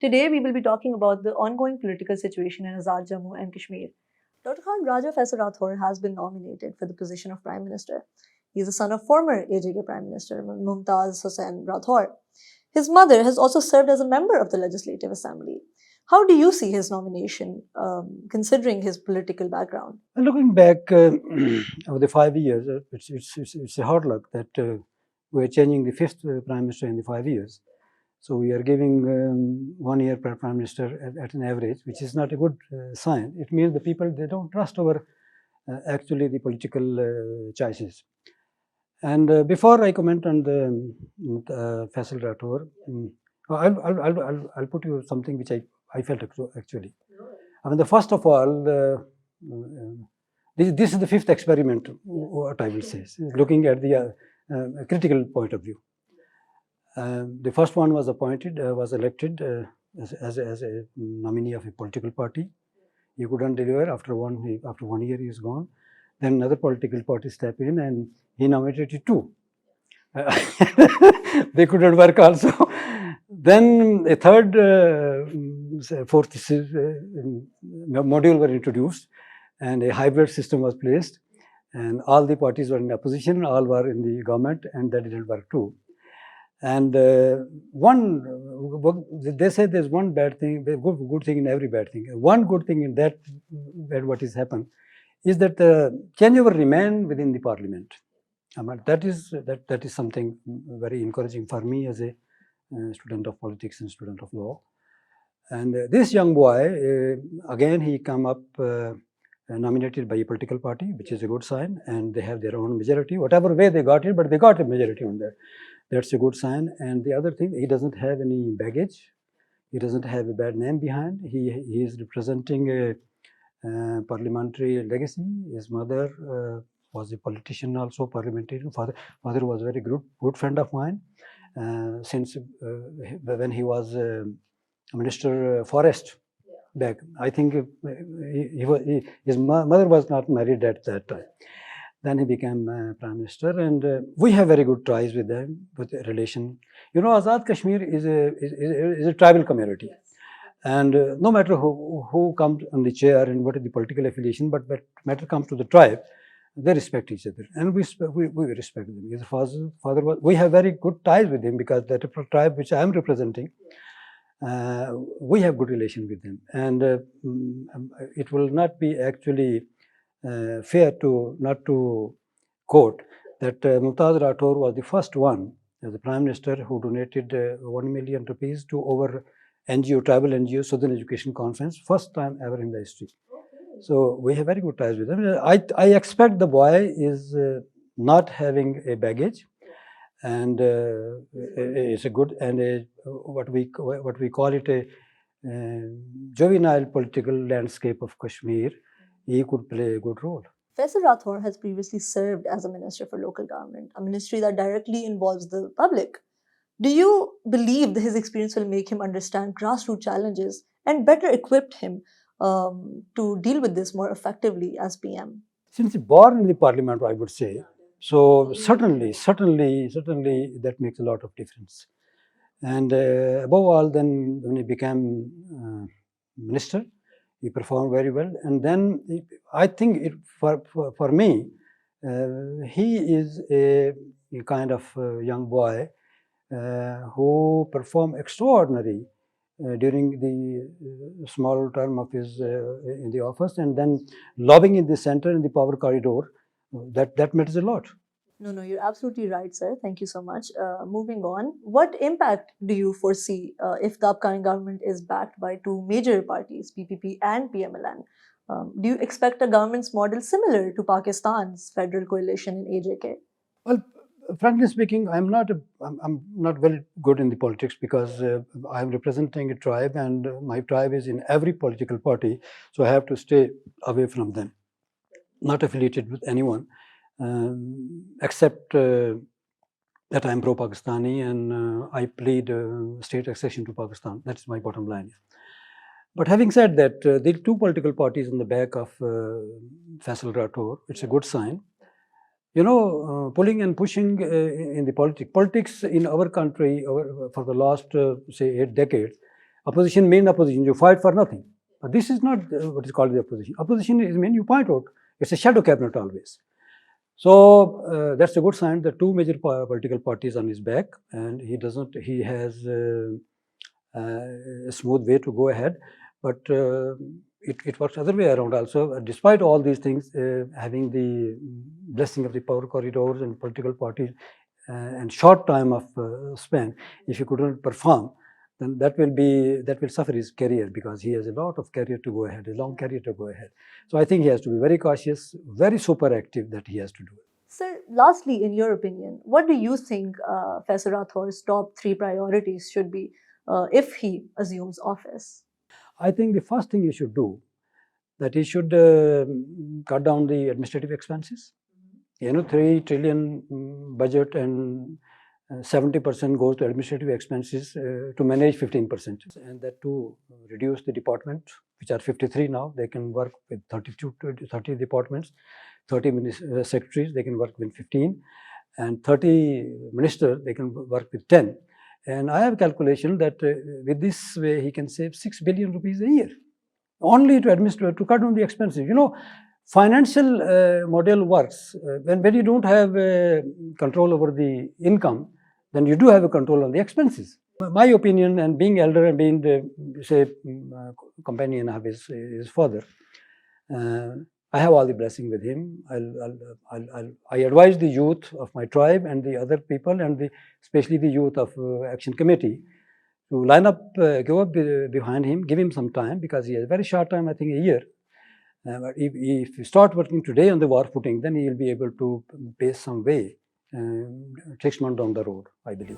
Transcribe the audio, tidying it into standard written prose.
Today, we will be talking about the ongoing political situation in Azad Jammu and Kashmir. Dr. Khan Raja Faisal Rathore has been nominated for the position of Prime Minister. He is the son of former AJK Prime Minister Mumtaz Hussain Rathore. His mother has also served as a member of the Legislative Assembly. How do you see his nomination, considering his political background? Looking back over the 5 years, it's a hard luck that we're changing the fifth Prime Minister in the 5 years. So we are giving 1 year per Prime Minister at an average, which is not a good sign. It means the people, they don't trust our actually the political choices. And before I comment on the Faisal Rathore, I'll put you something which I felt actually. I mean, the first of all, this is the fifth experiment, what I will say, looking at the critical point of view. The first one was elected as a nominee of a political party. He couldn't deliver. After 1 year, he is gone. Then another political party stepped in and he nominated two. They couldn't work also. Then a third, fourth module were introduced and a hybrid system was placed. And all the parties were in opposition, all were in the government, and that didn't work too. And they say there's one bad thing, good thing in every bad thing. One good thing in that, what has happened, is that changeover remain within the parliament. That is something very encouraging for me as a student of politics and student of law. And this young boy, again, he come up nominated by a political party, which is a good sign, and they have their own majority. Whatever way they got it, but they got a majority on that. That's a good sign. And the other thing, he doesn't have any baggage. He doesn't have a bad name behind. He is representing a parliamentary legacy. His mother was a politician, also parliamentarian. Father was a very good friend of mine since when he was Minister Forest back. I think his mother was not married at that time. Then he became Prime Minister, and we have very good ties with them, with relation. You know, Azad Kashmir is a tribal community. And no matter who comes on the chair and what is the political affiliation, but when matter comes to the tribe, they respect each other, and we respect them. His father was. We have very good ties with him because that tribe which I am representing, we have good relation with them, and it will not be actually fair not to quote that Mumtaz Rathore was the first one as the Prime Minister who donated 1 million rupees to our NGO, tribal NGO, Southern Education Conference, first time ever in the history. So we have very good ties with them. I expect the boy is not having a baggage, and it's a good and what we call it a juvenile political landscape of Kashmir. He could play a good role. Faisal Rathore has previously served as a minister for local government, a ministry that directly involves the public. Do you believe that his experience will make him understand grassroots challenges and better equip him to deal with this more effectively as PM? Since he's born in the parliament, I would say, so certainly that makes a lot of difference. And above all, then when he became minister, he performed very well. And then I think for me, he is a kind of young boy who performed extraordinary during the small term of his in the office, and then lobbying in the center in the power corridor. That matters a lot. No, you're absolutely right, sir. Thank you so much. Moving on, what impact do you foresee if the upcoming government is backed by two major parties, PPP and PMLN? Do you expect a government's model similar to Pakistan's federal coalition in AJK? Well, frankly speaking, I'm not very good in the politics because I'm representing a tribe, and my tribe is in every political party, so I have to stay away from them, not affiliated with anyone. Except that I'm pro-Pakistani and I plead state accession to Pakistan. That's my bottom line. But having said that, there are two political parties on the back of Faisal Rathore. It's a good sign. You know, pulling and pushing in the politics in our country for the last, say, 8 decades, Opposition means opposition, you fight for nothing. But this is not what is called the opposition. Opposition is mean you point out. It's a shadow cabinet always. So that's a good sign. The two major political parties on his back, and he doesn't. He has a smooth way to go ahead, but it works other way around also. Despite all these things, having the blessing of the power corridors and political parties, and short time of span, if he couldn't perform, then that will suffer his career, because he has a lot of career to go ahead, a long career to go ahead. So I think he has to be very cautious, very super active that he has to do. Sir, lastly, in your opinion, what do you think Faisal Rathore's top 3 priorities should be if he assumes office? I think the first thing he should do, that he should cut down the administrative expenses. 3 trillion budget, and 70% goes to administrative expenses to manage 15%. And that to reduce the department, which are 53 now, they can work with 32 to 30 departments, 30 secretaries, they can work with 15, and 30 ministers, they can work with 10. And I have a calculation that with this way, he can save 6 billion rupees a year, only to administer, to cut down the expenses. Financial model works when you don't have control over the income, then you do have a control on the expenses. My opinion, and being elder and being the companion of his father, I have all the blessing with him. I advise the youth of my tribe and the other people, and especially the youth of Action Committee, to line up, go up behind him, give him some time, because he has a very short time, I think a year. But if you start working today on the war footing, then he will be able to pay some way 6 months down the road, I believe.